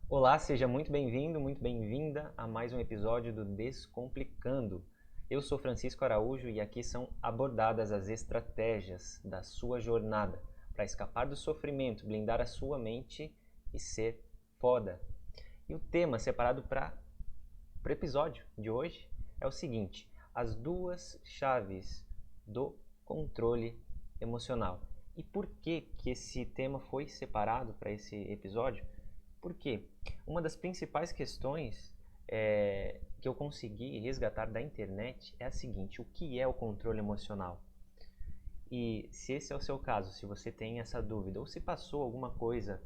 Olá, seja muito bem-vindo, muito bem-vinda a mais um episódio do Descomplicando. Eu sou Francisco Araújo e aqui são abordadas as estratégias da sua jornada para escapar do sofrimento, blindar a sua mente e ser foda. E o tema separado para o episódio de hoje é o seguinte: as duas chaves do controle emocional. E por que esse tema foi separado para esse episódio? Porque uma das principais questões que eu consegui resgatar da internet é a seguinte: o que é o controle emocional? E se esse é o seu caso, se você tem essa dúvida, ou se passou alguma coisa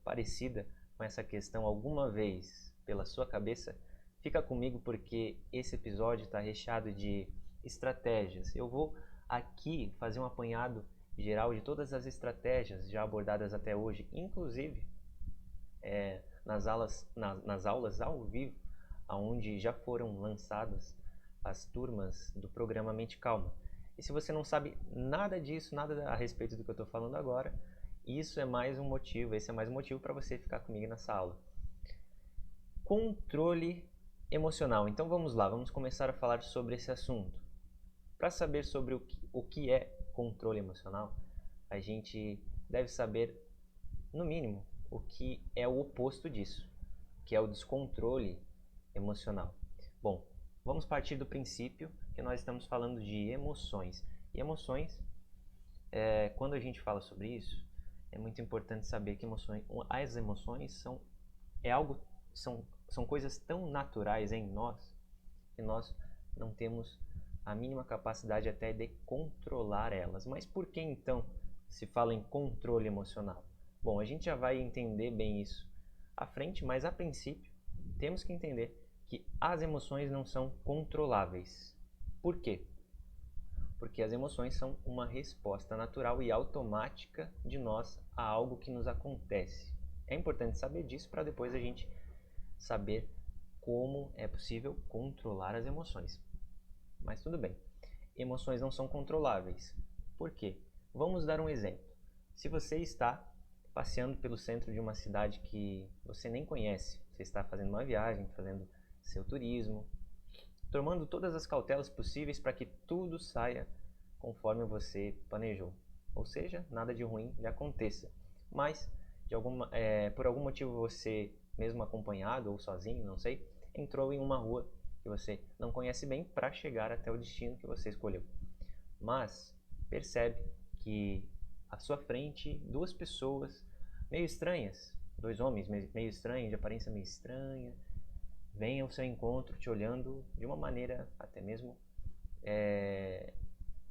parecida com essa questão alguma vez pela sua cabeça, fica comigo porque esse episódio está recheado de estratégias. Eu vou aqui fazer um apanhado geral de todas as estratégias já abordadas até hoje, inclusive nas aulas ao vivo, onde já foram lançadas as turmas do programa Mente Calma. E se você não sabe nada disso, nada a respeito do que eu estou falando agora, isso é mais um motivo, esse é mais um motivo para você ficar comigo nessa aula. Controle emocional. Então vamos lá, vamos começar a falar sobre esse assunto. Para saber sobre o que é controle emocional, a gente deve saber, no mínimo, o que é o oposto disso, que é o descontrole emocional. Bom, vamos partir do princípio que nós estamos falando de emoções. E emoções, quando a gente fala sobre isso, é muito importante saber que as emoções são coisas tão naturais em nós que nós não temos a mínima capacidade até de controlar elas. Mas por que então se fala em controle emocional? Bom, a gente já vai entender bem isso à frente, mas a princípio temos que entender que as emoções não são controláveis. Por quê? Porque as emoções são uma resposta natural e automática de nós a algo que nos acontece. É importante saber disso para depois a gente saber como é possível controlar as emoções. Mas tudo bem, emoções não são controláveis. Por quê? Vamos dar um exemplo. Se você está passeando pelo centro de uma cidade que você nem conhece, você está fazendo uma viagem, fazendo seu turismo, tomando todas as cautelas possíveis para que tudo saia conforme você planejou. Ou seja, nada de ruim lhe aconteça. Mas, por algum motivo você, mesmo acompanhado ou sozinho, não sei, entrou em uma rua que você não conhece bem para chegar até o destino que você escolheu. Mas percebe que à sua frente duas pessoas meio estranhas, dois homens meio estranhos, de aparência meio estranha, vêm ao seu encontro te olhando de uma maneira até mesmo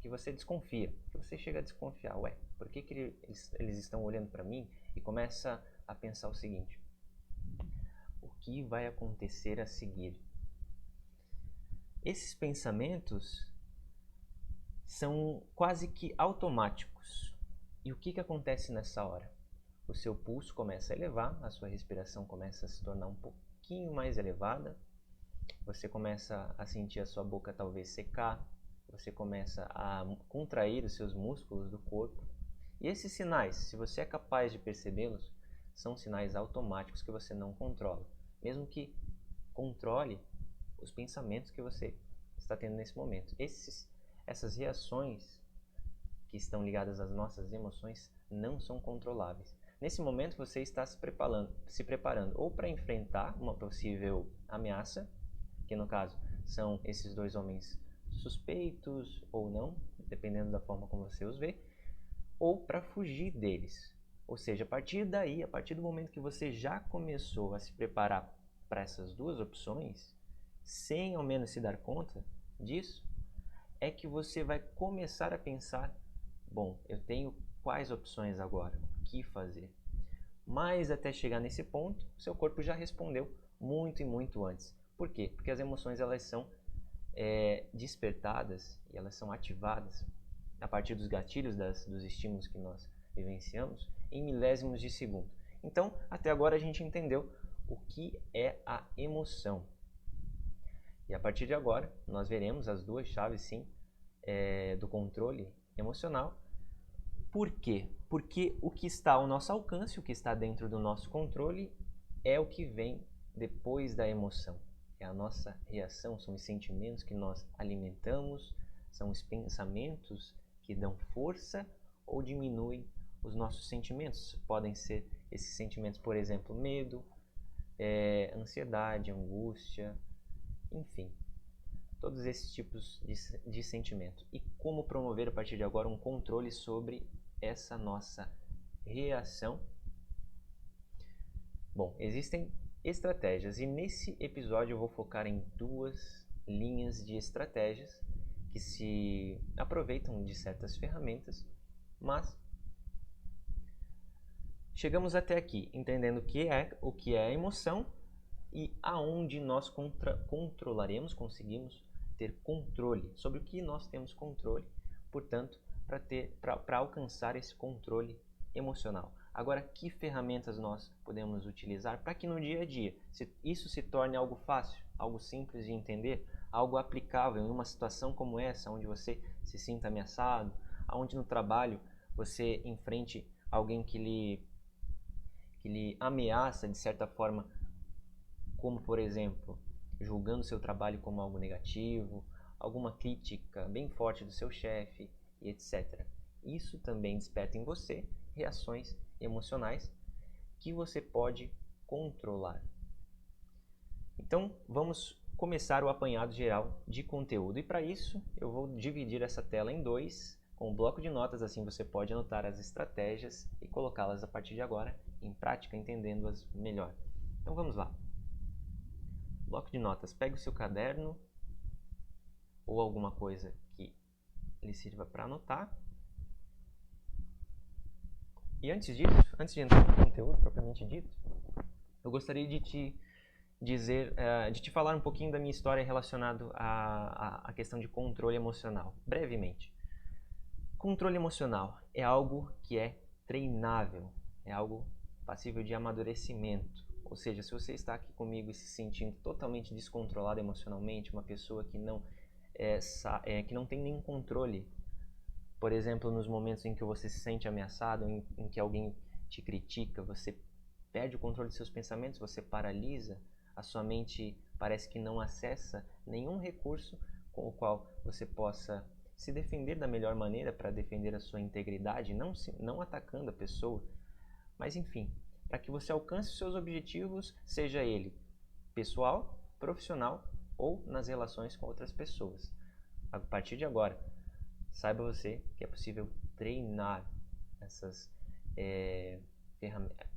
que você desconfia, que você chega a desconfiar, ué, por que eles estão olhando para mim? E começa a pensar o seguinte: o que vai acontecer a seguir? Esses pensamentos são quase que automáticos. E o que acontece nessa hora? O seu pulso começa a elevar, a sua respiração começa a se tornar um pouquinho mais elevada, você começa a sentir a sua boca talvez secar, você começa a contrair os seus músculos do corpo. E esses sinais, se você é capaz de percebê-los, são sinais automáticos que você não controla, mesmo que controle os pensamentos que você está tendo nesse momento. Essas reações que estão ligadas às nossas emoções não são controláveis. Nesse momento você está se preparando ou para enfrentar uma possível ameaça, que no caso são esses dois homens suspeitos ou não, dependendo da forma como você os vê, ou para fugir deles. Ou seja, a partir daí, a partir do momento que você já começou a se preparar para essas duas opções, sem ao menos se dar conta disso, é que você vai começar a pensar: bom, eu tenho quais opções agora? O que fazer? Mas até chegar nesse ponto, seu corpo já respondeu muito e muito antes. Por quê? Porque as emoções elas são despertadas e elas são ativadas a partir dos gatilhos dos estímulos que nós vivenciamos em milésimos de segundo. Então, até agora a gente entendeu o que é a emoção. E a partir de agora, nós veremos as duas chaves, sim, do controle emocional. Por quê? Porque o que está ao nosso alcance, o que está dentro do nosso controle, é o que vem depois da emoção. É a nossa reação, são os sentimentos que nós alimentamos, são os pensamentos que dão força ou diminuem os nossos sentimentos. Podem ser esses sentimentos, por exemplo, medo, ansiedade, angústia, enfim, todos esses tipos de sentimento. E como promover a partir de agora um controle sobre essa nossa reação? Bom, existem estratégias e nesse episódio eu vou focar em 2 linhas de estratégias que se aproveitam de certas ferramentas, mas chegamos até aqui entendendo o que é a emoção e aonde nós controlaremos, conseguimos ter controle sobre o que nós temos controle, portanto, para alcançar esse controle emocional. Agora, que ferramentas nós podemos utilizar para que no dia a dia isso se torne algo fácil, algo simples de entender, algo aplicável em uma situação como essa, onde você se sinta ameaçado, onde no trabalho você enfrente alguém que lhe ameaça de certa forma, como por exemplo, julgando seu trabalho como algo negativo, alguma crítica bem forte do seu chefe, e etc. Isso também desperta em você reações emocionais que você pode controlar. Então, vamos começar o apanhado geral de conteúdo. E para isso, eu vou dividir essa tela em 2, com um bloco de notas, assim você pode anotar as estratégias e colocá-las a partir de agora em prática, entendendo-as melhor. Então vamos lá. Bloco de notas. Pegue o seu caderno ou alguma coisa que lhe sirva para anotar. E antes de entrar no conteúdo propriamente dito, eu gostaria de te falar um pouquinho da minha história relacionada à questão de controle emocional, brevemente. Controle emocional é algo que é treinável, é algo passível de amadurecimento. Ou seja, se você está aqui comigo e se sentindo totalmente descontrolado emocionalmente, uma pessoa que não tem nenhum controle, por exemplo, nos momentos em que você se sente ameaçado, em que alguém te critica, você perde o controle de seus pensamentos, você paralisa, a sua mente parece que não acessa nenhum recurso com o qual você possa se defender da melhor maneira para defender a sua integridade, não atacando a pessoa, mas enfim, para que você alcance os seus objetivos, seja ele pessoal, profissional ou nas relações com outras pessoas. A partir de agora, saiba você que é possível treinar essas ferramentas.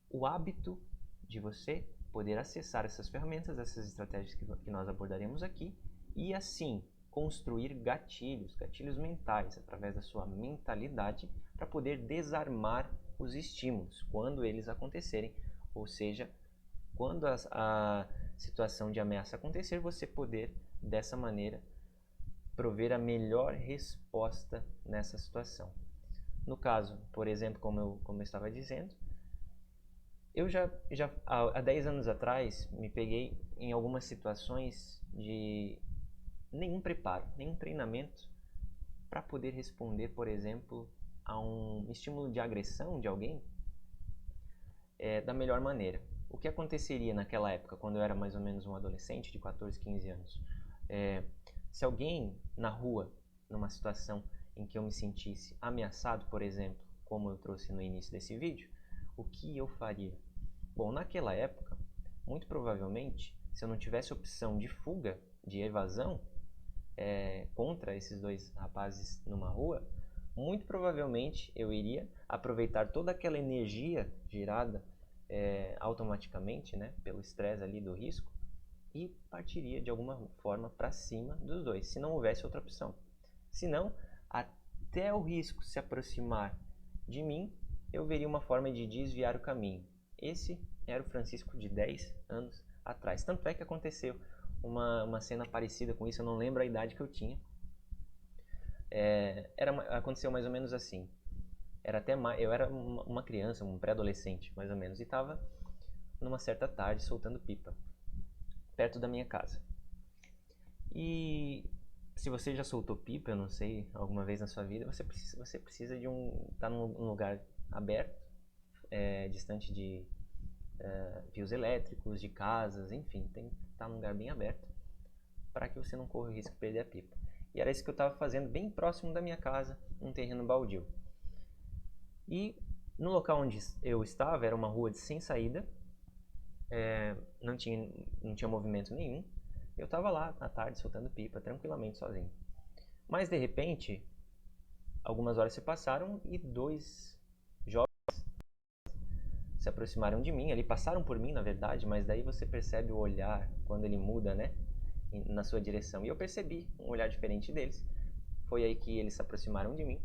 O hábito de você poder acessar essas ferramentas, essas estratégias que nós abordaremos aqui, e assim construir gatilhos mentais através da sua mentalidade para poder desarmar os estímulos quando eles acontecerem, ou seja, quando a situação de ameaça acontecer, você poder dessa maneira prover a melhor resposta nessa situação. No caso, por exemplo, como eu estava dizendo, eu já há 10 anos atrás me peguei em algumas situações de nenhum preparo, nenhum treinamento para poder responder, por exemplo, a um estímulo de agressão de alguém da melhor maneira. O que aconteceria naquela época, quando eu era mais ou menos um adolescente de 14, 15 anos? Se alguém na rua, numa situação em que eu me sentisse ameaçado, por exemplo, como eu trouxe no início desse vídeo, o que eu faria? Bom, naquela época, muito provavelmente, se eu não tivesse opção de fuga, de evasão, contra esses 2 rapazes numa rua, muito provavelmente eu iria aproveitar toda aquela energia gerada automaticamente, né, pelo estresse ali do risco, e partiria de alguma forma para cima dos 2, se não houvesse outra opção. Se não, até o risco se aproximar de mim, eu veria uma forma de desviar o caminho. Esse era o Francisco de 10 anos atrás. Tanto é que aconteceu uma cena parecida com isso, eu não lembro a idade que eu tinha. Aconteceu mais ou menos assim. Eu era uma criança, um pré-adolescente, mais ou menos, e estava numa certa tarde soltando pipa, perto da minha casa. E se você já soltou pipa, eu não sei, alguma vez na sua vida, você precisa de estar num lugar aberto, distante de fios elétricos, de casas, enfim, tem que estar num lugar bem aberto para que você não corra o risco de perder a pipa. E era isso que eu estava fazendo bem próximo da minha casa, um terreno baldio. E no local onde eu estava, era uma rua sem saída, não tinha movimento nenhum. Eu estava lá à tarde soltando pipa, tranquilamente sozinho. Mas de repente, algumas horas se passaram e 2 jovens se aproximaram de mim, ali passaram por mim, na verdade, mas daí você percebe o olhar quando ele muda, né, na sua direção. E eu percebi um olhar diferente deles. Foi aí que eles se aproximaram de mim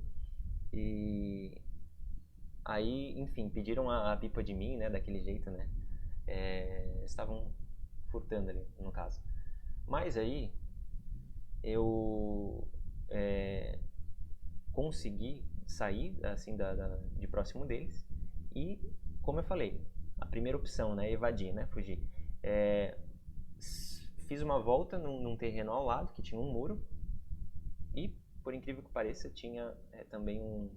e aí, enfim, pediram a pipa de mim, né, daquele jeito, né. Estavam furtando ali, no caso. Mas aí eu consegui sair assim de próximo deles e, como eu falei, a primeira opção, né, evadir, né, fugir. Fiz uma volta num terreno ao lado que tinha um muro e, por incrível que pareça, tinha também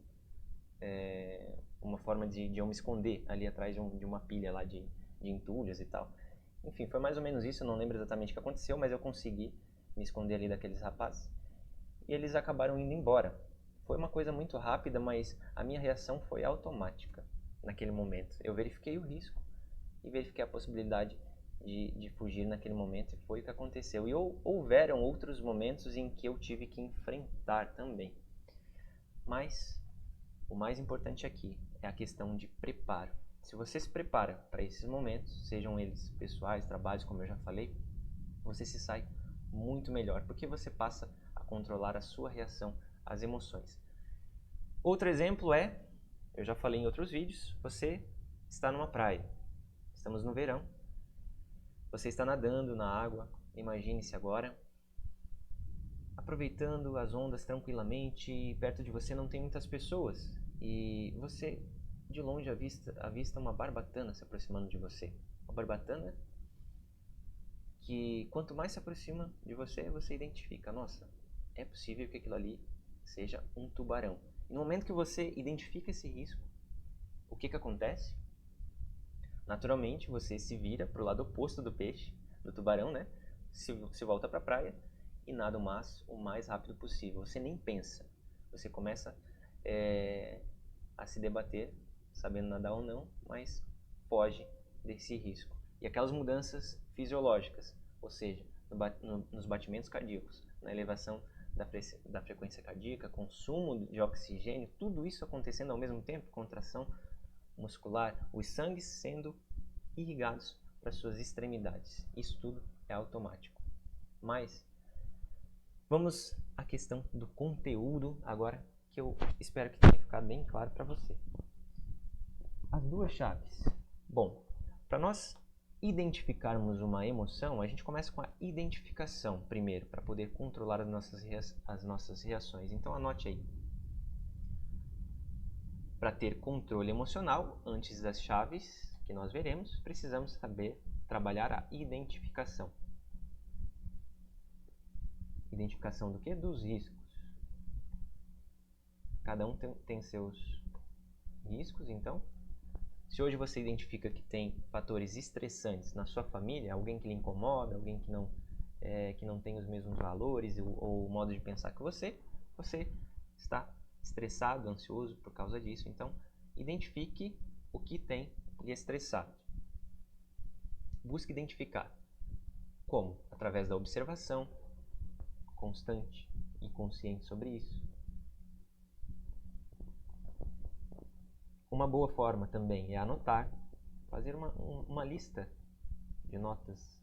uma forma de eu me esconder ali atrás de uma pilha lá de entulhos e tal. Enfim, foi mais ou menos isso, eu não lembro exatamente o que aconteceu, mas eu consegui me esconder ali daqueles rapazes. E eles acabaram indo embora. Foi uma coisa muito rápida, mas a minha reação foi automática naquele momento. Eu verifiquei o risco e verifiquei a possibilidade de fugir naquele momento, e foi o que aconteceu. E houveram outros momentos em que eu tive que enfrentar também. Mas o mais importante aqui é a questão de preparo. Se você se prepara para esses momentos, sejam eles pessoais, trabalhos, como eu já falei, você se sai muito melhor, porque você passa a controlar a sua reação às emoções. Outro exemplo eu já falei em outros vídeos, você está numa praia, estamos no verão, você está nadando na água, imagine-se agora, aproveitando as ondas tranquilamente, e perto de você não tem muitas pessoas, e você, de longe, avista uma barbatana se aproximando de você. Uma barbatana que, quanto mais se aproxima de você, você identifica, nossa, é possível que aquilo ali seja um tubarão. E no momento que você identifica esse risco, o que acontece? Naturalmente, você se vira para o lado oposto do peixe, do tubarão, né? Se volta para a praia e nada o mais rápido possível. Você nem pensa. Você começa a se debater, sabendo nadar ou não, mas foge desse risco. E aquelas mudanças fisiológicas, ou seja, nos batimentos cardíacos, na elevação da frequência cardíaca, consumo de oxigênio, tudo isso acontecendo ao mesmo tempo, contração muscular, os sangues sendo irrigados para suas extremidades. Isso tudo é automático. Mas vamos à questão do conteúdo agora, que eu espero que tenha ficado bem claro para você. As duas chaves. Bom, para nós identificarmos uma emoção, a gente começa com a identificação primeiro, para poder controlar as nossas reações. Então anote aí. Para ter controle emocional, antes das chaves que nós veremos, precisamos saber trabalhar a identificação. Identificação do quê? Dos riscos. Cada um tem seus riscos, então. Se hoje você identifica que tem fatores estressantes na sua família, alguém que lhe incomoda, alguém que não tem os mesmos valores ou modo de pensar que você está estressado, ansioso por causa disso. Então, identifique o que tem lhe estressado. Busque identificar. Como? Através da observação constante e consciente sobre isso. Uma boa forma também é anotar, fazer uma lista de notas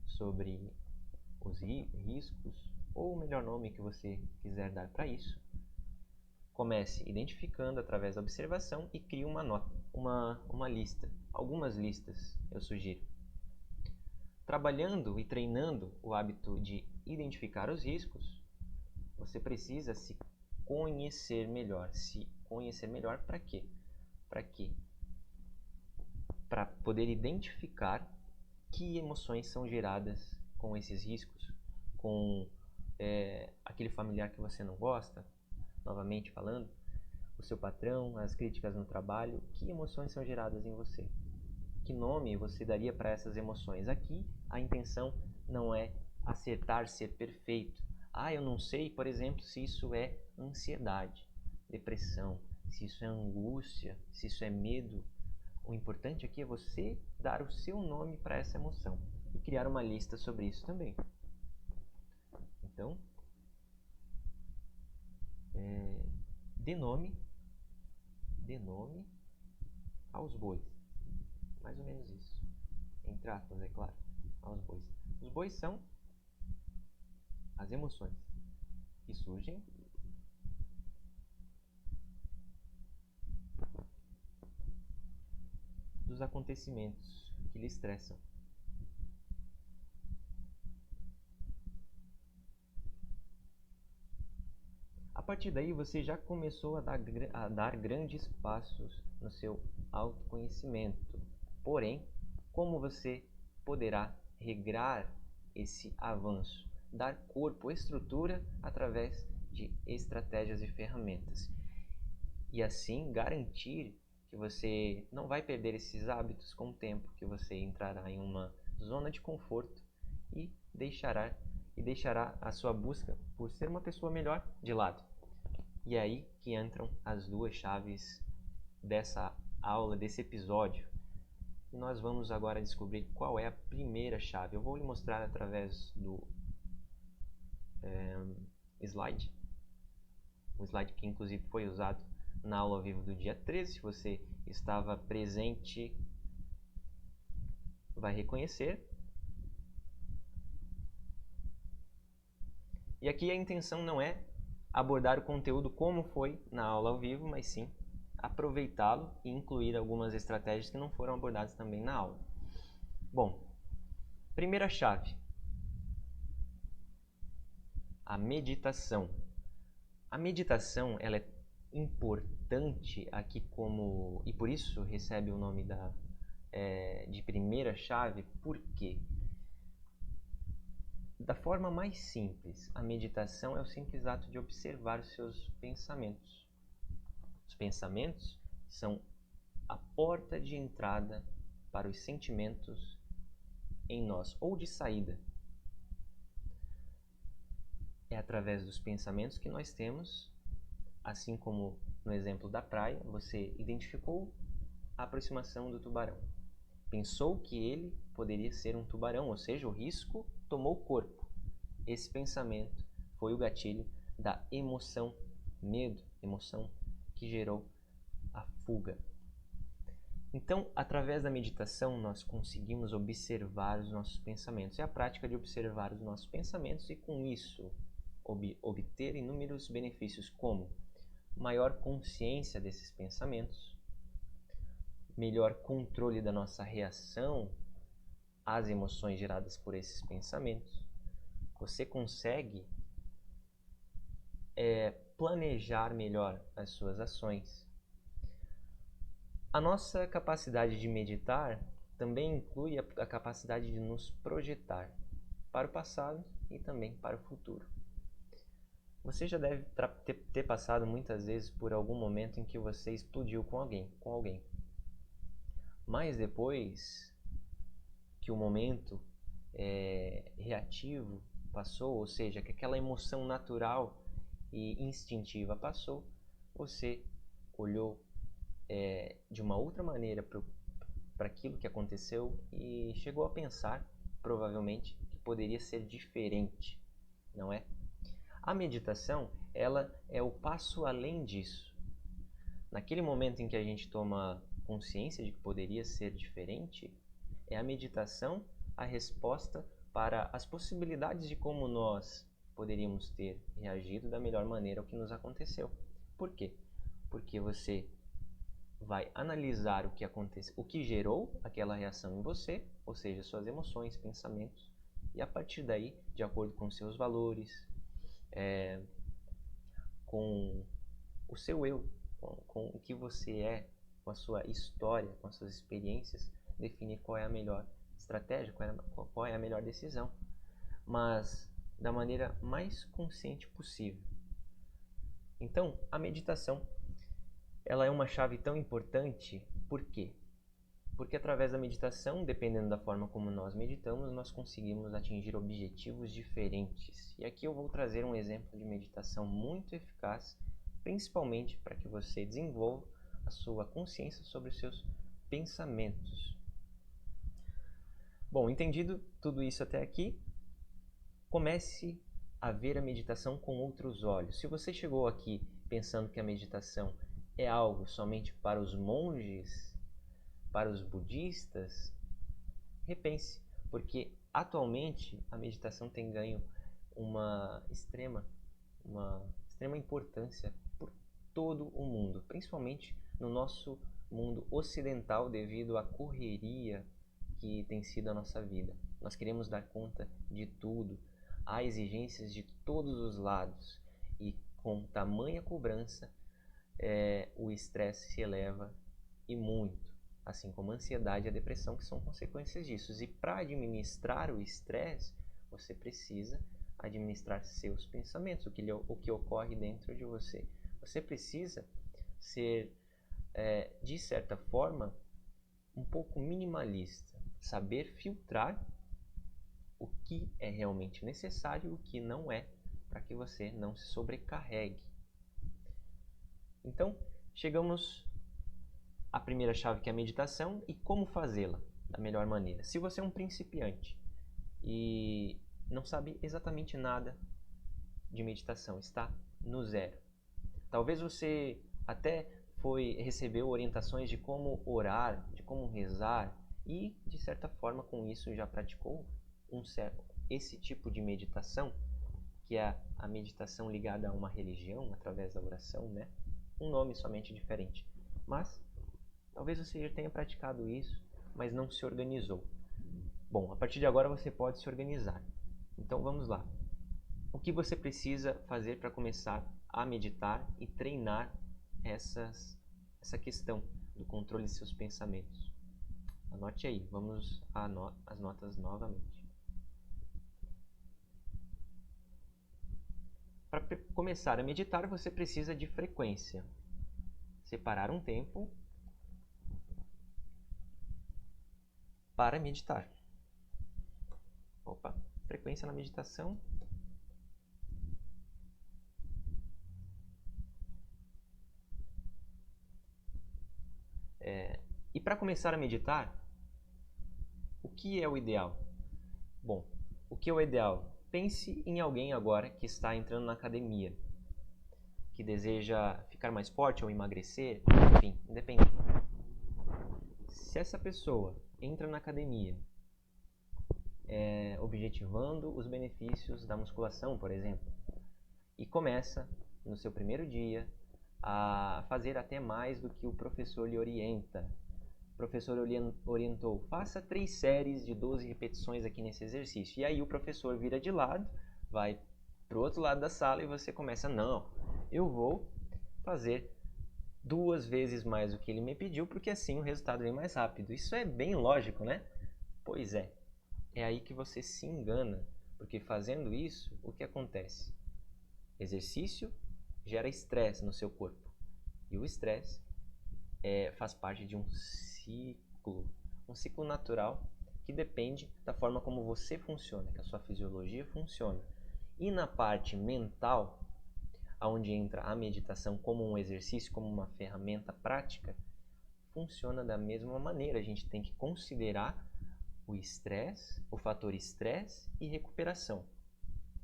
sobre os riscos, ou o melhor nome que você quiser dar para isso. Comece identificando através da observação e crie uma lista, algumas listas eu sugiro. Trabalhando e treinando o hábito de identificar os riscos, você precisa se conhecer melhor. Se conhecer melhor para quê? Para quê? Para poder identificar que emoções são geradas com esses riscos, com aquele familiar que você não gosta, novamente falando, o seu patrão, as críticas no trabalho, que emoções são geradas em você? Que nome você daria para essas emoções? Aqui a intenção não é acertar, ser perfeito. Eu não sei, por exemplo, se isso é ansiedade, depressão, se isso é angústia, se isso é medo. O importante aqui é você dar o seu nome para essa emoção e criar uma lista sobre isso também. Então, dê nome aos bois. Mais ou menos isso. Entre aspas, é claro, aos bois. Os bois são as emoções que surgem dos acontecimentos que lhe estressam. A partir daí você já começou a dar grandes passos no seu autoconhecimento. Porém, como você poderá regrar esse avanço? Dar corpo, estrutura através de estratégias e ferramentas. E assim garantir que você não vai perder esses hábitos com o tempo, que você entrará em uma zona de conforto e deixará a sua busca por ser uma pessoa melhor de lado. E é aí que entram as duas chaves dessa aula, desse episódio. E nós vamos agora descobrir qual é a primeira chave. Eu vou lhe mostrar através do slide. O slide que inclusive foi usado na aula ao vivo do dia 13. Se você estava presente, vai reconhecer. E aqui a intenção não é abordar o conteúdo como foi na aula ao vivo, mas sim aproveitá-lo e incluir algumas estratégias que não foram abordadas também na aula. Bom, primeira chave, a meditação. A meditação ela é importante aqui e por isso recebe o nome de primeira chave. Por quê? Da forma mais simples, a meditação é o simples ato de observar os seus pensamentos. Os pensamentos são a porta de entrada para os sentimentos em nós, ou de saída. É através dos pensamentos que nós temos, assim como no exemplo da praia, você identificou a aproximação do tubarão. Pensou que ele poderia ser um tubarão, ou seja, o risco tomou corpo. Esse pensamento foi o gatilho da emoção medo, emoção que gerou a fuga. Então, através da meditação, nós conseguimos observar os nossos pensamentos. É a prática de observar os nossos pensamentos e, com isso, obter inúmeros benefícios, como maior consciência desses pensamentos, melhor controle da nossa reação às emoções geradas por esses pensamentos. Você consegue planejar melhor as suas ações. A nossa capacidade de meditar também inclui a capacidade de nos projetar para o passado e também para o futuro. Você já deve ter passado muitas vezes por algum momento em que você explodiu com alguém. Mas depois que o momento reativo passou, ou seja, que aquela emoção natural e instintiva passou, você olhou de uma outra maneira para aquilo que aconteceu e chegou a pensar, provavelmente, que poderia ser diferente, não é? A meditação, ela é o passo além disso. Naquele momento em que a gente toma consciência de que poderia ser diferente, é a meditação a resposta para as possibilidades de como nós poderíamos ter reagido da melhor maneira ao que nos aconteceu. Por quê? Porque você vai analisar o que aconteceu, o que gerou aquela reação em você, ou seja, suas emoções, pensamentos, e a partir daí, de acordo com seus valores, com o seu eu, com o que você é, com a sua história, com as suas experiências, definir qual é a melhor estratégia, qual é a melhor decisão, mas da maneira mais consciente possível. Então, a meditação ela é uma chave tão importante, por quê? Porque através da meditação, dependendo da forma como nós meditamos, nós conseguimos atingir objetivos diferentes. E aqui eu vou trazer um exemplo de meditação muito eficaz, principalmente para que você desenvolva a sua consciência sobre os seus pensamentos. Bom, entendido tudo isso até aqui, comece a ver a meditação com outros olhos. Se você chegou aqui pensando que a meditação é algo somente para os monges, para os budistas, repense, porque atualmente a meditação tem ganho uma extrema importância por todo o mundo, principalmente no nosso mundo ocidental devido à correria que tem sido a nossa vida. Nós queremos dar conta de tudo, há exigências de todos os lados e com tamanha cobrança o estresse se eleva e muito, assim como a ansiedade e a depressão, que são consequências disso. E para administrar o estresse, você precisa administrar seus pensamentos, o que ocorre dentro de você. Você precisa ser, de certa forma, um pouco minimalista, saber filtrar o que é realmente necessário e o que não é, para que você não se sobrecarregue. Então, chegamos à primeira chave, que é a meditação, e como fazê-la da melhor maneira. Se você é um principiante e não sabe exatamente nada de meditação, está no zero. Talvez você até recebeu orientações de como orar, de como rezar, e de certa forma com isso já praticou esse tipo de meditação, que é a meditação ligada a uma religião através da oração, né? Um nome somente diferente. Mas talvez você já tenha praticado isso, mas não se organizou. Bom, a partir de agora você pode se organizar. Então vamos lá. O que você precisa fazer para começar a meditar e treinar essa questão do controle de seus pensamentos? Anote aí, vamos às notas novamente. Para começar a meditar, você precisa de frequência. Separar um tempo para meditar. Opa, frequência na meditação. E para começar a meditar, o que é o ideal? Bom, o que é o ideal? Pense em alguém agora que está entrando na academia, que deseja ficar mais forte ou emagrecer, enfim, independente. Se essa pessoa entra na academia objetivando os benefícios da musculação, por exemplo, e começa no seu primeiro dia a fazer até mais do que o professor lhe orienta. O professor orientou, faça 3 séries de 12 repetições aqui nesse exercício. E aí o professor vira de lado, vai para o outro lado da sala e você começa, não, eu vou fazer 2 vezes mais do que ele me pediu, porque assim o resultado vem mais rápido. Isso é bem lógico, né? Pois é. É aí que você se engana, porque fazendo isso, o que acontece? Exercício gera estresse no seu corpo. E o estresse faz parte de um ciclo natural que depende da forma como você funciona, que a sua fisiologia funciona. E na parte mental, onde entra a meditação como um exercício, como uma ferramenta prática, funciona da mesma maneira. A gente tem que considerar o estresse, o fator estresse e recuperação.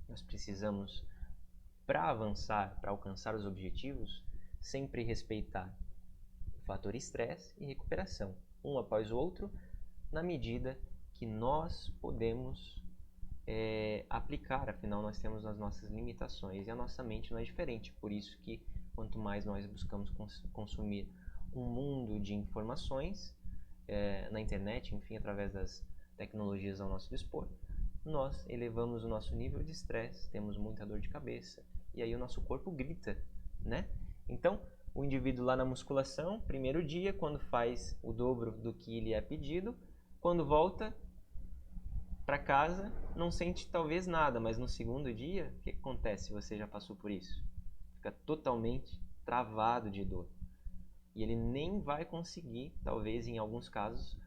Nós precisamos, para avançar, para alcançar os objetivos, sempre respeitar o fator estresse e recuperação, um após o outro, na medida que nós podemos aplicar. Afinal, nós temos as nossas limitações e a nossa mente não é diferente. Por isso que quanto mais nós buscamos consumir um mundo de informações na internet, enfim, através das tecnologias ao nosso dispor, nós elevamos o nosso nível de estresse, temos muita dor de cabeça e aí o nosso corpo grita, né? Então, o indivíduo lá na musculação, primeiro dia, quando faz o dobro do que lhe é pedido, quando volta para casa, não sente talvez nada, mas no segundo dia, o que acontece se você já passou por isso? Fica totalmente travado de dor. E ele nem vai conseguir, talvez em alguns casos,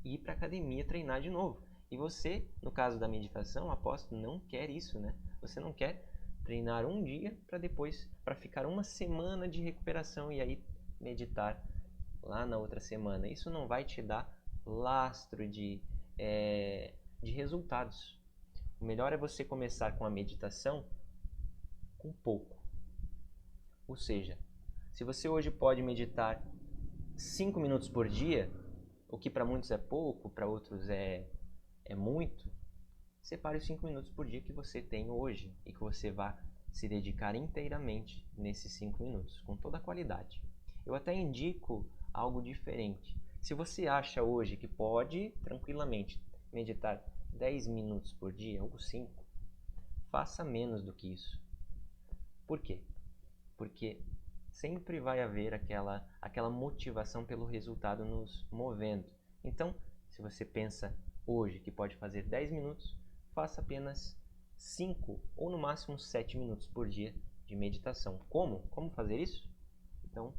ir para a academia treinar de novo. E você, no caso da meditação, aposto, não quer isso, né? Você não quer treinar um dia para ficar uma semana de recuperação e aí meditar lá na outra semana. Isso não vai te dar lastro de resultados. O melhor é você começar com a meditação com pouco. Ou seja, se você hoje pode meditar 5 minutos por dia, o que para muitos é pouco, para outros é muito, separe os 5 minutos por dia que você tem hoje e que você vai se dedicar inteiramente nesses 5 minutos, com toda a qualidade. Eu até indico algo diferente. Se você acha hoje que pode tranquilamente meditar 10 minutos por dia ou 5, faça menos do que isso. Por quê? Porque sempre vai haver aquela motivação pelo resultado nos movendo. Então, se você pensa hoje que pode fazer 10 minutos, faça apenas 5 ou no máximo 7 minutos por dia de meditação. Como? Como fazer isso? Então,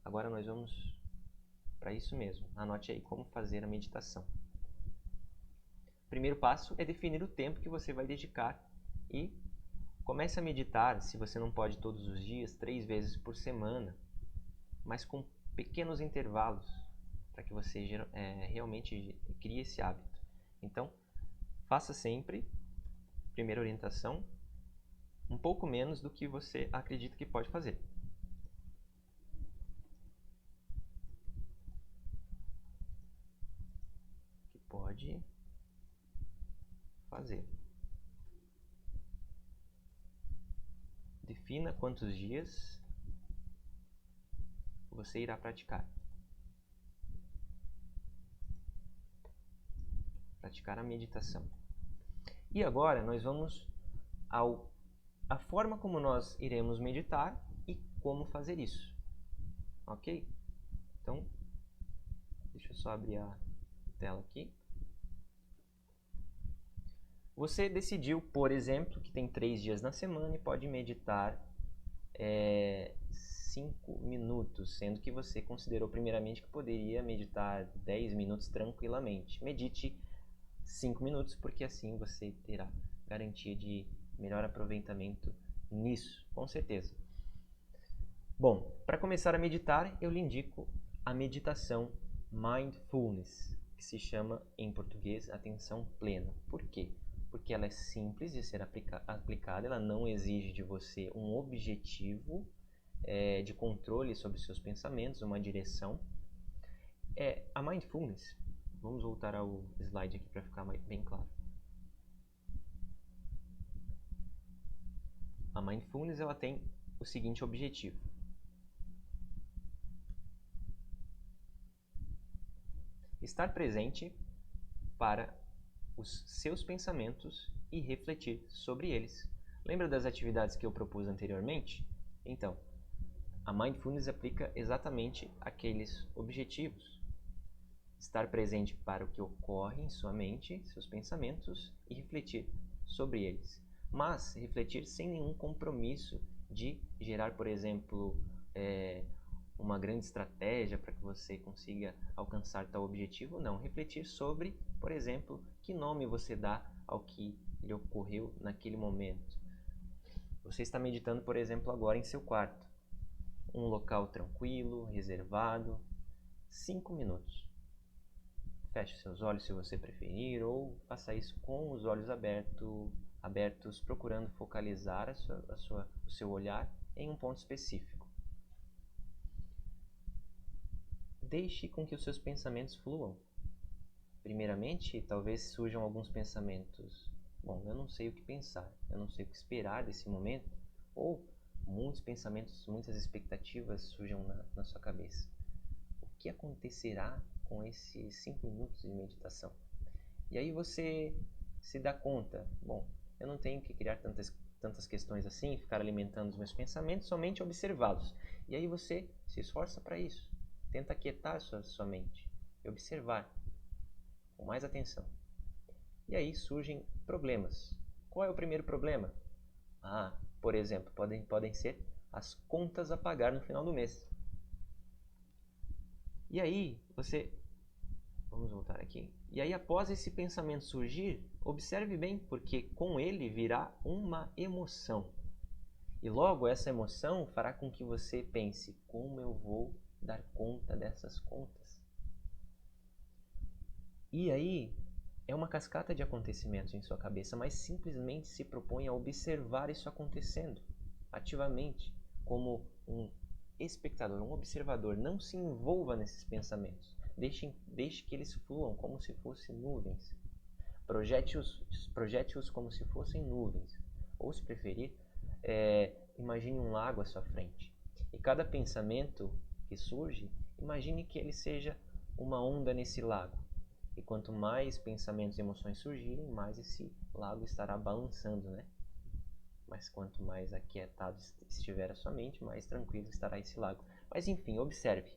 agora nós vamos para isso mesmo. Anote aí como fazer a meditação. O primeiro passo é definir o tempo que você vai dedicar e comece a meditar, se você não pode todos os dias, 3 vezes por semana, mas com pequenos intervalos, para que você realmente crie esse hábito. Então, faça sempre, primeira orientação, um pouco menos do que você acredita que pode fazer. Que pode fazer. Defina quantos dias você irá praticar. Praticar a meditação. E agora nós vamos à forma como nós iremos meditar e como fazer isso. Ok? Então, deixa eu só abrir a tela aqui. Você decidiu, por exemplo, que tem 3 dias na semana e pode meditar 5 minutos, sendo que você considerou primeiramente que poderia meditar 10 minutos tranquilamente. Medite 5 minutos, porque assim você terá garantia de melhor aproveitamento nisso, com certeza. Bom, para começar a meditar, eu lhe indico a meditação Mindfulness, que se chama em português atenção plena. Por quê? Porque ela é simples de ser aplicada, ela não exige de você um objetivo de controle sobre seus pensamentos, uma direção. A Mindfulness, vamos voltar ao slide aqui para ficar bem claro. A Mindfulness ela tem o seguinte objetivo: estar presente para os seus pensamentos e refletir sobre eles. Lembra das atividades que eu propus anteriormente? Então, a Mindfulness aplica exatamente aqueles objetivos. Estar presente para o que ocorre em sua mente, seus pensamentos e refletir sobre eles. Mas refletir sem nenhum compromisso de gerar, por exemplo, uma grande estratégia para que você consiga alcançar tal objetivo. Não, refletir sobre, por exemplo, que nome você dá ao que lhe ocorreu naquele momento. Você está meditando, por exemplo, agora em seu quarto. Um local tranquilo, reservado, 5 minutos. Feche seus olhos se você preferir, ou faça isso com os olhos abertos, procurando focalizar o seu olhar em um ponto específico. Deixe com que os seus pensamentos fluam. Primeiramente, talvez surjam alguns pensamentos. Bom, eu não sei o que pensar, eu não sei o que esperar desse momento. Ou muitos pensamentos, muitas expectativas surjam na sua cabeça. O que acontecerá com esses 5 minutos de meditação? E aí você se dá conta, bom, eu não tenho que criar tantas questões assim, ficar alimentando os meus pensamentos, somente observá-los. E aí você se esforça para isso. Tenta aquietar sua mente e observar com mais atenção. E aí surgem problemas. Qual é o primeiro problema? Por exemplo, podem ser as contas a pagar no final do mês. E aí, vamos voltar aqui. E aí, após esse pensamento surgir, observe bem, porque com ele virá uma emoção. E logo essa emoção fará com que você pense: como eu vou dar conta dessas contas? E aí, é uma cascata de acontecimentos em sua cabeça, mas simplesmente se propõe a observar isso acontecendo ativamente, como um espectador, um observador. Não se envolva nesses pensamentos. Deixe que eles fluam como se fossem nuvens. Projete-os como se fossem nuvens. Ou, se preferir, imagine um lago à sua frente. E cada pensamento que surge, imagine que ele seja uma onda nesse lago. E quanto mais pensamentos e emoções surgirem, mais esse lago estará balançando, né? Mas quanto mais aquietado estiver a sua mente, mais tranquilo estará esse lago. Mas enfim, observe.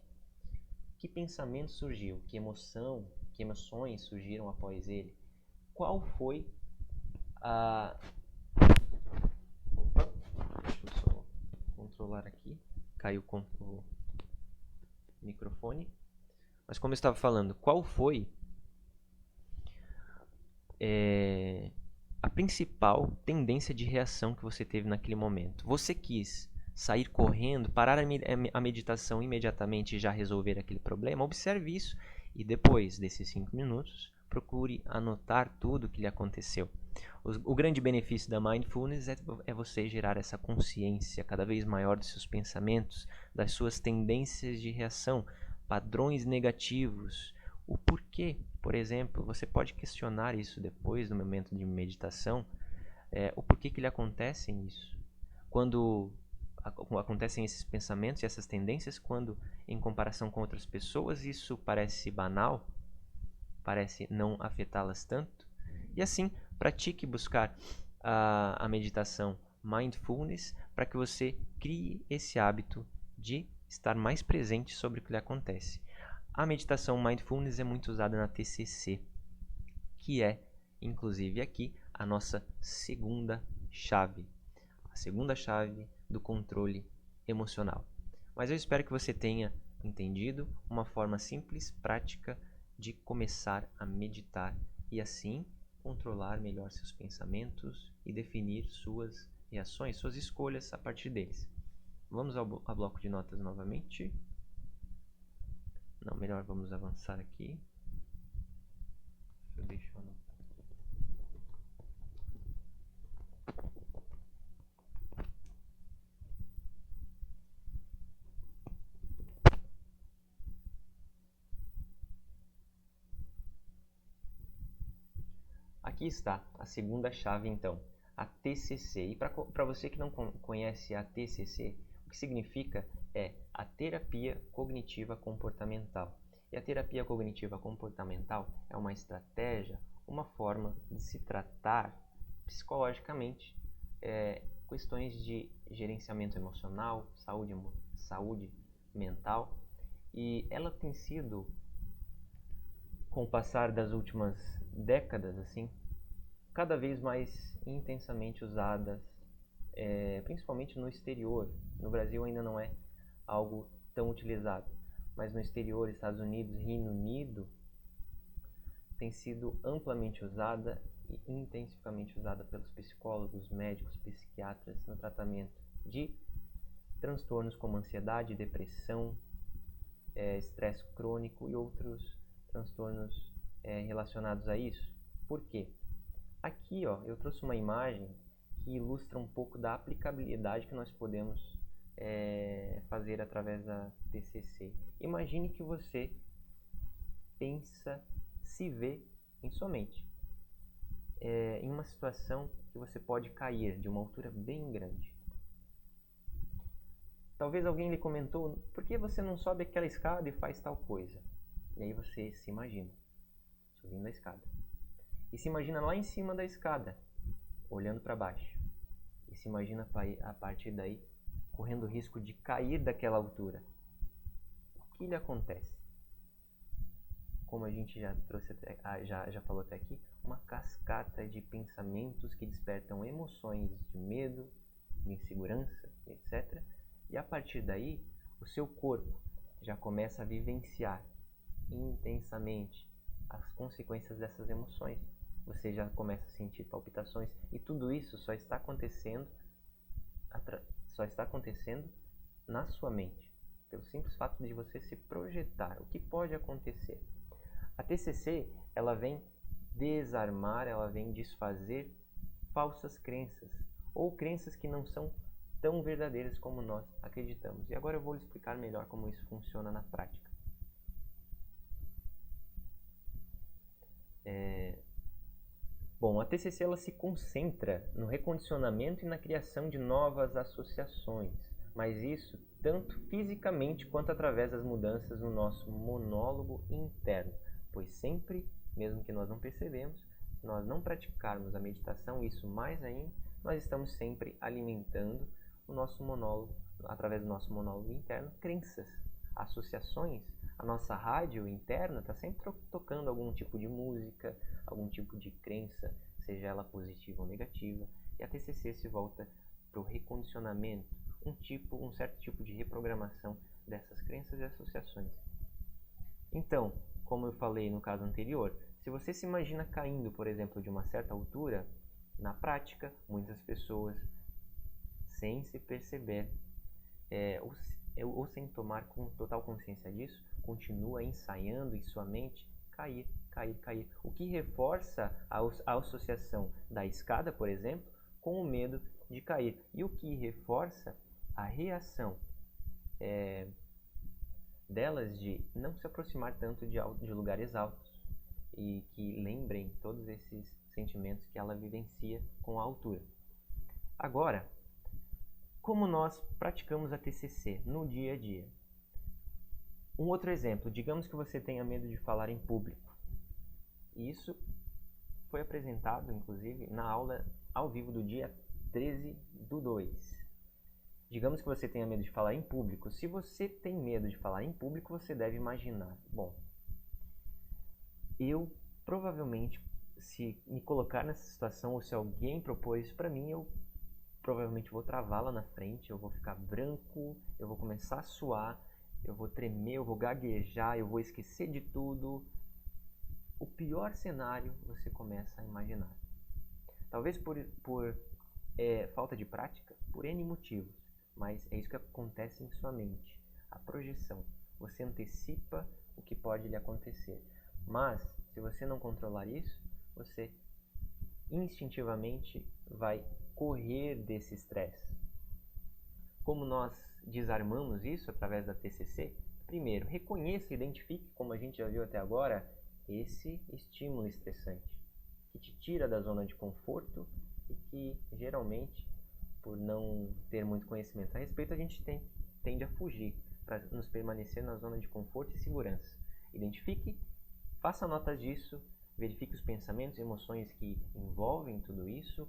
Que pensamento surgiu? Que emoções surgiram após ele? Qual foi a... Opa, deixa eu só controlar aqui. Caiu com o microfone. Mas como eu estava falando, qual foi a principal tendência de reação que você teve naquele momento? Você quis sair correndo, parar a meditação imediatamente e já resolver aquele problema? Observe isso e depois desses 5 minutos, procure anotar tudo o que lhe aconteceu. O grande benefício da Mindfulness é você gerar essa consciência cada vez maior dos seus pensamentos, das suas tendências de reação, padrões negativos, o porquê. Por exemplo, você pode questionar isso depois do momento de meditação, o porquê que lhe acontecem isso. Quando acontecem esses pensamentos e essas tendências, quando em comparação com outras pessoas isso parece banal, parece não afetá-las tanto. E assim, pratique buscar a meditação Mindfulness para que você crie esse hábito de estar mais presente sobre o que lhe acontece. A meditação Mindfulness é muito usada na TCC, que é, inclusive aqui, a nossa segunda chave. A segunda chave do controle emocional. Mas eu espero que você tenha entendido uma forma simples, prática, de começar a meditar e assim controlar melhor seus pensamentos e definir suas reações, suas escolhas a partir deles. Vamos ao bloco de notas novamente. Não, melhor vamos avançar aqui. Deixa eu anotar. Aqui está a segunda chave, então, a TCC. E para você que não conhece a TCC, o que significa é a terapia cognitiva comportamental. E a terapia cognitiva comportamental é uma estratégia, uma forma de se tratar psicologicamente questões de gerenciamento emocional, saúde mental. E ela tem sido, com o passar das últimas décadas, assim, cada vez mais intensamente usadas, principalmente no exterior. No Brasil ainda não é algo tão utilizado, mas no exterior, Estados Unidos, Reino Unido, tem sido amplamente usada e intensivamente usada pelos psicólogos, médicos, psiquiatras no tratamento de transtornos como ansiedade, depressão, estresse crônico e outros transtornos relacionados a isso. Por quê? Aqui, ó, eu trouxe uma imagem que ilustra um pouco da aplicabilidade que nós podemos fazer através da TCC. Imagine que você se vê em sua mente, em uma situação que você pode cair de uma altura bem grande. Talvez alguém lhe comentou: por que você não sobe aquela escada e faz tal coisa? E aí você se imagina subindo a escada. E se imagina lá em cima da escada, olhando para baixo. E se imagina a partir daí, correndo o risco de cair daquela altura. O que lhe acontece? Como a gente já trouxe já falou até aqui, uma cascata de pensamentos que despertam emoções de medo, de insegurança, etc. E a partir daí, o seu corpo já começa a vivenciar intensamente as consequências dessas emoções. Você já começa a sentir palpitações e tudo isso só está acontecendo na sua mente, pelo simples fato de você se projetar. O que pode acontecer? A TCC, ela vem desarmar, ela vem desfazer falsas crenças ou crenças que não são tão verdadeiras como nós acreditamos. E agora eu vou lhe explicar melhor como isso funciona na prática. Bom, a TCC ela se concentra no recondicionamento e na criação de novas associações, mas isso tanto fisicamente quanto através das mudanças no nosso monólogo interno, pois sempre, mesmo que nós não percebemos, se nós não praticarmos a meditação, isso mais ainda, nós estamos sempre alimentando o nosso monólogo, através do nosso monólogo interno, crenças, associações. A nossa rádio interna está sempre tocando algum tipo de música, algum tipo de crença, seja ela positiva ou negativa, e a TCC se volta para o recondicionamento, um certo tipo de reprogramação dessas crenças e associações. Então, como eu falei no caso anterior, se você se imagina caindo, por exemplo, de uma certa altura, na prática, muitas pessoas, sem se perceber, ou sem tomar total consciência disso, continua ensaiando em sua mente cair. O que reforça a associação da escada, por exemplo, com o medo de cair. E o que reforça a reação delas de não se aproximar tanto de lugares altos e que lembrem todos esses sentimentos que ela vivencia com a altura. Agora, como nós praticamos a TCC no dia a dia? Um outro exemplo, digamos que você tenha medo de falar em público. Isso foi apresentado, inclusive, na aula ao vivo do dia 13/2. Digamos que você tenha medo de falar em público. Se você tem medo de falar em público, você deve imaginar, bom, eu provavelmente, se me colocar nessa situação, ou se alguém propor isso para mim, eu provavelmente vou travar lá na frente, eu vou ficar branco, eu vou começar a suar, eu vou tremer, eu vou gaguejar, eu vou esquecer de tudo. O pior cenário você começa a imaginar. Talvez por falta de prática, por N motivos, mas é isso que acontece em sua mente, a projeção. Você antecipa o que pode lhe acontecer, mas se você não controlar isso, você instintivamente vai correr desse estresse. Como nós desarmamos isso através da TCC? Primeiro, reconheça e identifique, como a gente já viu até agora, esse estímulo estressante, que te tira da zona de conforto e que, geralmente, por não ter muito conhecimento a respeito, a gente tende a fugir para nos permanecer na zona de conforto e segurança. Identifique, faça notas disso, verifique os pensamentos e emoções que envolvem tudo isso.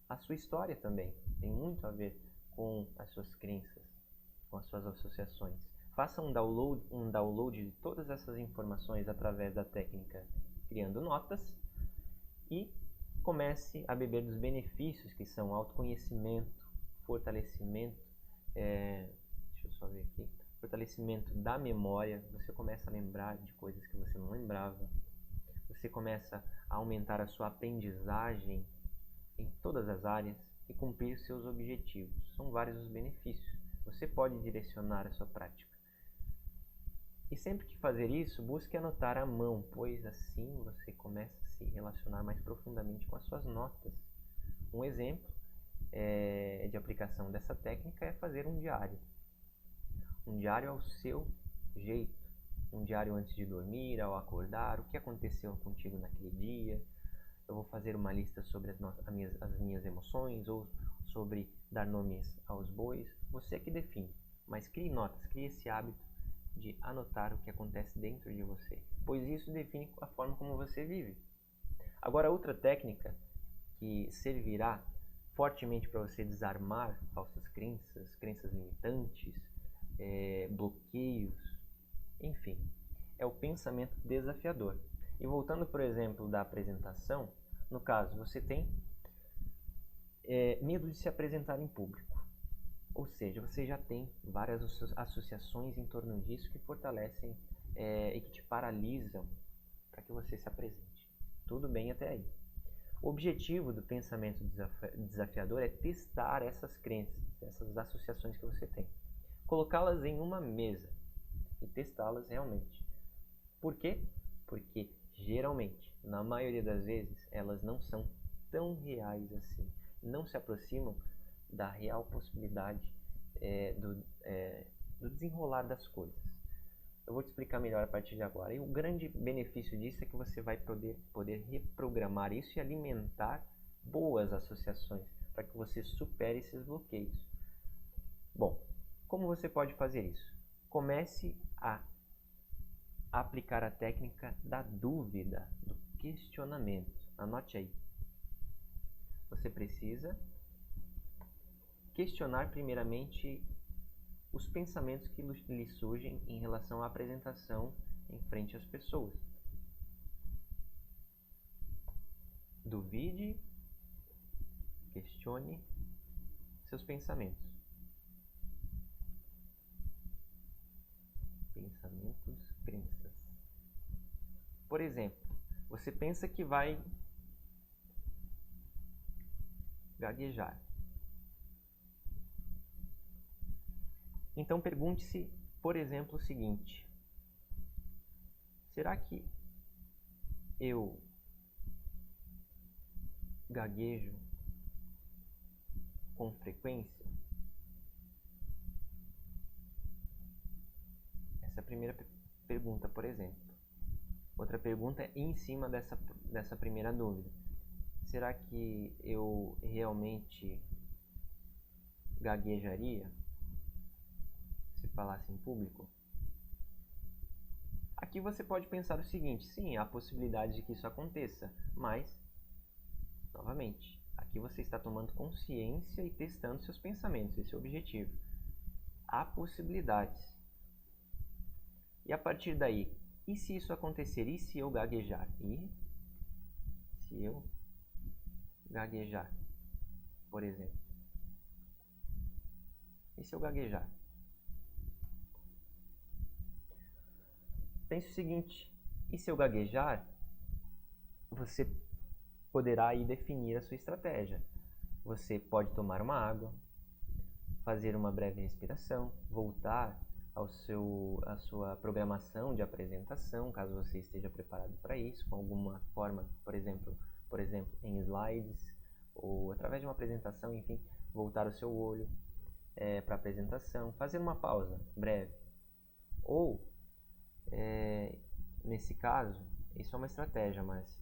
A sua história também tem muito a ver com as suas crenças, com as suas associações. Faça um download de todas essas informações através da técnica criando notas e comece a beber dos benefícios que são autoconhecimento, fortalecimento, deixa eu só ver aqui, fortalecimento da memória. Você começa a lembrar de coisas que você não lembrava. Você começa a aumentar a sua aprendizagem em todas as áreas e cumprir seus objetivos. São vários os benefícios. Você pode direcionar a sua prática. E sempre que fazer isso, busque anotar à mão, pois assim você começa a se relacionar mais profundamente com as suas notas. Um exemplo de aplicação dessa técnica é fazer um diário. Um diário ao seu jeito. Um diário antes de dormir, ao acordar, o que aconteceu contigo naquele dia. Eu vou fazer uma lista sobre as minhas emoções ou sobre dar nomes aos bois. Você é que define, mas crie notas, crie esse hábito de anotar o que acontece dentro de você, pois isso define a forma como você vive. Agora, outra técnica que servirá fortemente para você desarmar falsas crenças limitantes, bloqueios, enfim, é o pensamento desafiador. E voltando, por exemplo, da apresentação, no caso, você tem medo de se apresentar em público. Ou seja, você já tem várias associações em torno disso que fortalecem e que te paralisam para que você se apresente. Tudo bem até aí. O objetivo do pensamento desafiador é testar essas crenças, essas associações que você tem. Colocá-las em uma mesa e testá-las realmente. Por quê? Porque geralmente, na maioria das vezes, elas não são tão reais assim. Não se aproximam da real possibilidade do desenrolar das coisas. Eu vou te explicar melhor a partir de agora. E o grande benefício disso é que você vai poder reprogramar isso e alimentar boas associações para que você supere esses bloqueios. Bom, como você pode fazer isso? Comece a aplicar a técnica da dúvida, do questionamento. Anote aí. Você precisa questionar primeiramente os pensamentos que lhe surgem em relação à apresentação em frente às pessoas. Duvide, questione seus pensamentos. Pensamentos, crenças. Por exemplo, você pensa que vai gaguejar. Então pergunte-se, por exemplo, o seguinte: será que eu gaguejo com frequência? Essa é a primeira pergunta, por exemplo. Outra pergunta é em cima dessa primeira dúvida: será que eu realmente gaguejaria se falasse em público? Aqui você pode pensar o seguinte: sim, há possibilidade de que isso aconteça, mas, novamente, aqui você está tomando consciência e testando seus pensamentos, esse é o objetivo. Há possibilidades. E a partir daí, e se isso acontecer? E se eu gaguejar? E se eu gaguejar, por exemplo? E se eu gaguejar? Pense o seguinte: e se eu gaguejar? Você poderá aí definir a sua estratégia. Você pode tomar uma água, fazer uma breve respiração, voltar à sua programação de apresentação, caso você esteja preparado para isso, com alguma forma, por exemplo, em slides, ou através de uma apresentação, enfim, voltar o seu olho para a apresentação, fazer uma pausa breve. Ou, nesse caso, isso é uma estratégia, mas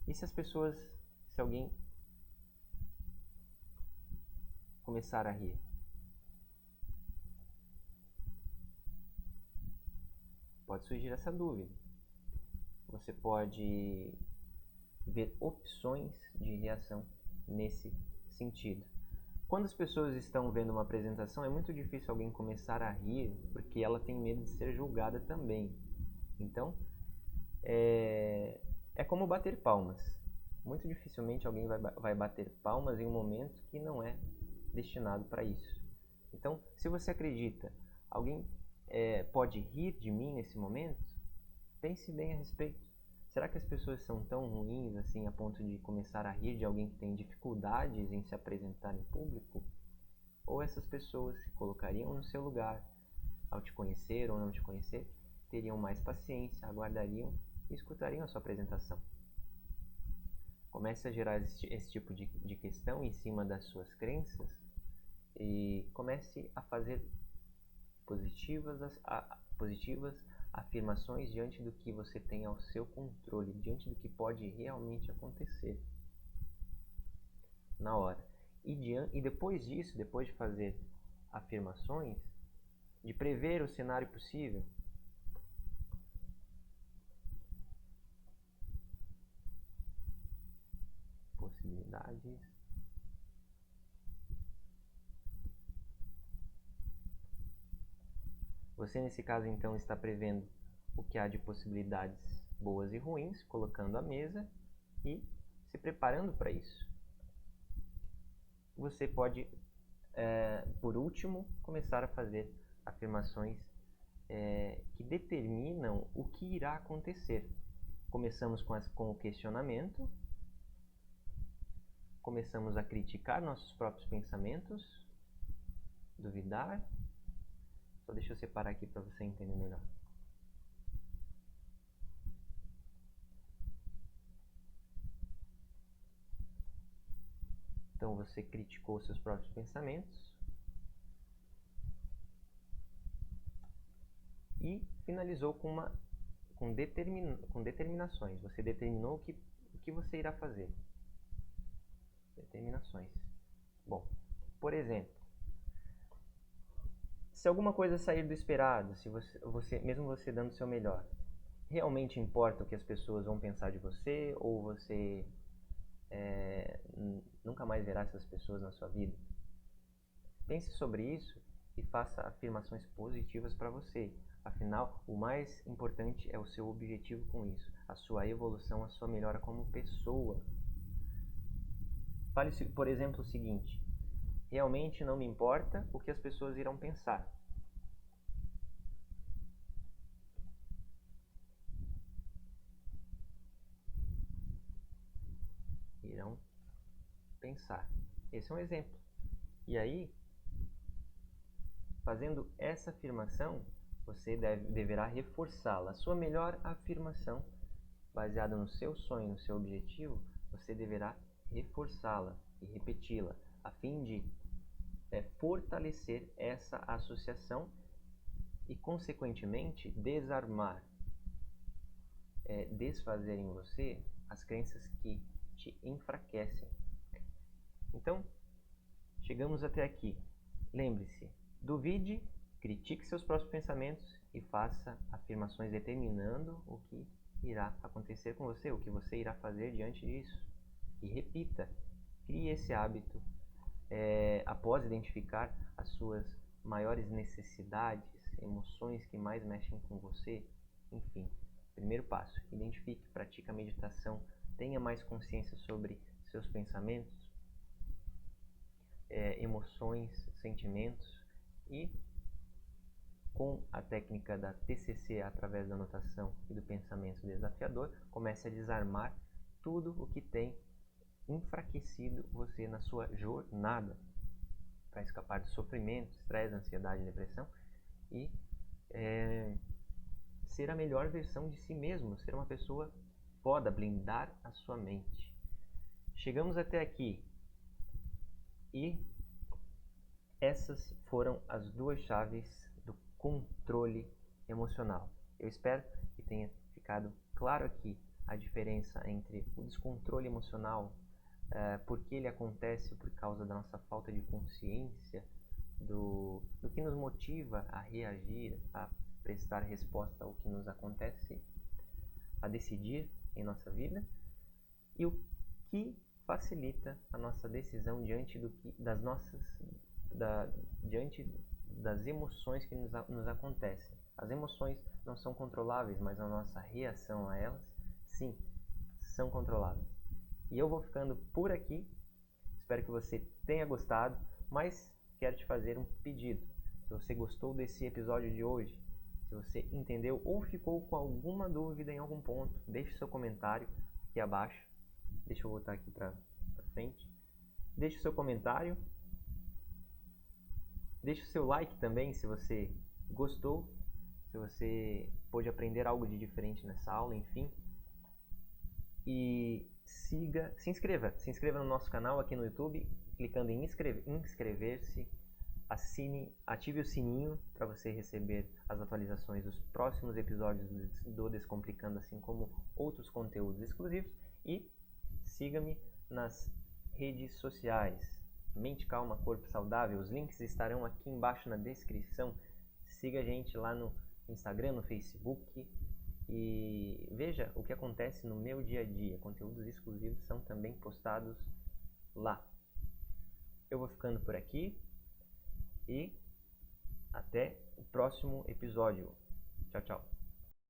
e se se alguém começar a rir? Pode surgir essa dúvida. Você pode ver opções de reação nesse sentido. Quando as pessoas estão vendo uma apresentação, é muito difícil alguém começar a rir, porque ela tem medo de ser julgada também. Então, é como bater palmas. Muito dificilmente alguém vai bater palmas em um momento que não é destinado para isso. Então, se você acredita, alguém pode rir de mim nesse momento, pense bem a respeito. Será que as pessoas são tão ruins assim a ponto de começar a rir de alguém que tem dificuldades em se apresentar em público? Ou essas pessoas se colocariam no seu lugar, ao te conhecer ou não te conhecer, teriam mais paciência, aguardariam e escutariam a sua apresentação? Comece a gerar esse tipo de questão em cima das suas crenças e comece a fazer positivas afirmações diante do que você tem ao seu controle, diante do que pode realmente acontecer na hora. E depois disso, depois de fazer afirmações, de prever o cenário possível, possibilidades, você nesse caso então está prevendo o que há de possibilidades boas e ruins, colocando à mesa e se preparando para isso. Você pode por último, começar a fazer afirmações que determinam o que irá acontecer. Começamos com o questionamento, começamos a criticar nossos próprios pensamentos, duvidar. Só deixa eu separar aqui para você entender melhor. Então você criticou seus próprios pensamentos e finalizou com determinações. Você determinou o que você irá fazer. Determinações. Bom, por exemplo, se alguma coisa sair do esperado, se mesmo você dando o seu melhor, realmente importa o que as pessoas vão pensar de você, ou você nunca mais verá essas pessoas na sua vida? Pense sobre isso e faça afirmações positivas para você. Afinal, o mais importante é o seu objetivo com isso, a sua evolução, a sua melhora como pessoa. Fale, por exemplo, o seguinte: realmente não me importa o que as pessoas irão pensar. Irão pensar. Esse é um exemplo. E aí, fazendo essa afirmação, você deverá reforçá-la. A sua melhor afirmação, baseada no seu sonho, no seu objetivo, você deverá reforçá-la e repeti-la, a fim de fortalecer essa associação e, consequentemente, desfazer em você as crenças que te enfraquecem. Então, chegamos até aqui. Lembre-se, duvide, critique seus próprios pensamentos e faça afirmações determinando o que irá acontecer com você, o que você irá fazer diante disso. E repita, crie esse hábito após identificar as suas maiores necessidades, emoções que mais mexem com você. Enfim, primeiro passo, identifique, pratique a meditação, tenha mais consciência sobre seus pensamentos, emoções, sentimentos, e com a técnica da TCC, através da anotação e do pensamento desafiador, comece a desarmar tudo o que tem enfraquecido você na sua jornada para escapar do sofrimento, estresse, ansiedade, depressão e ser a melhor versão de si mesmo, ser uma pessoa foda, blindar a sua mente. Chegamos até aqui e essas foram as duas chaves do controle emocional. Eu espero que tenha ficado claro aqui a diferença entre o descontrole emocional, porque ele acontece por causa da nossa falta de consciência do que nos motiva a reagir, a prestar resposta ao que nos acontece, a decidir em nossa vida, e o que facilita a nossa decisão diante das emoções que nos acontecem. As emoções não são controláveis, mas a nossa reação a elas, sim, são controláveis. E eu vou ficando por aqui. Espero que você tenha gostado, mas quero te fazer um pedido. Se você gostou desse episódio de hoje, se você entendeu ou ficou com alguma dúvida em algum ponto, deixe seu comentário aqui abaixo. Deixa eu voltar aqui para frente. Deixe seu comentário. Deixe o seu like também se você gostou, se você pôde aprender algo de diferente nessa aula, enfim. E se inscreva no nosso canal aqui no YouTube, clicando em inscrever-se, ative o sininho para você receber as atualizações dos próximos episódios do Descomplicando, assim como outros conteúdos exclusivos, e siga-me nas redes sociais. Mente Calma, Corpo Saudável. Os links estarão aqui embaixo na descrição. Siga a gente lá no Instagram, no Facebook e veja o que acontece no meu dia a dia. Conteúdos exclusivos são também postados lá. Eu vou ficando por aqui e até o próximo episódio. Tchau, tchau.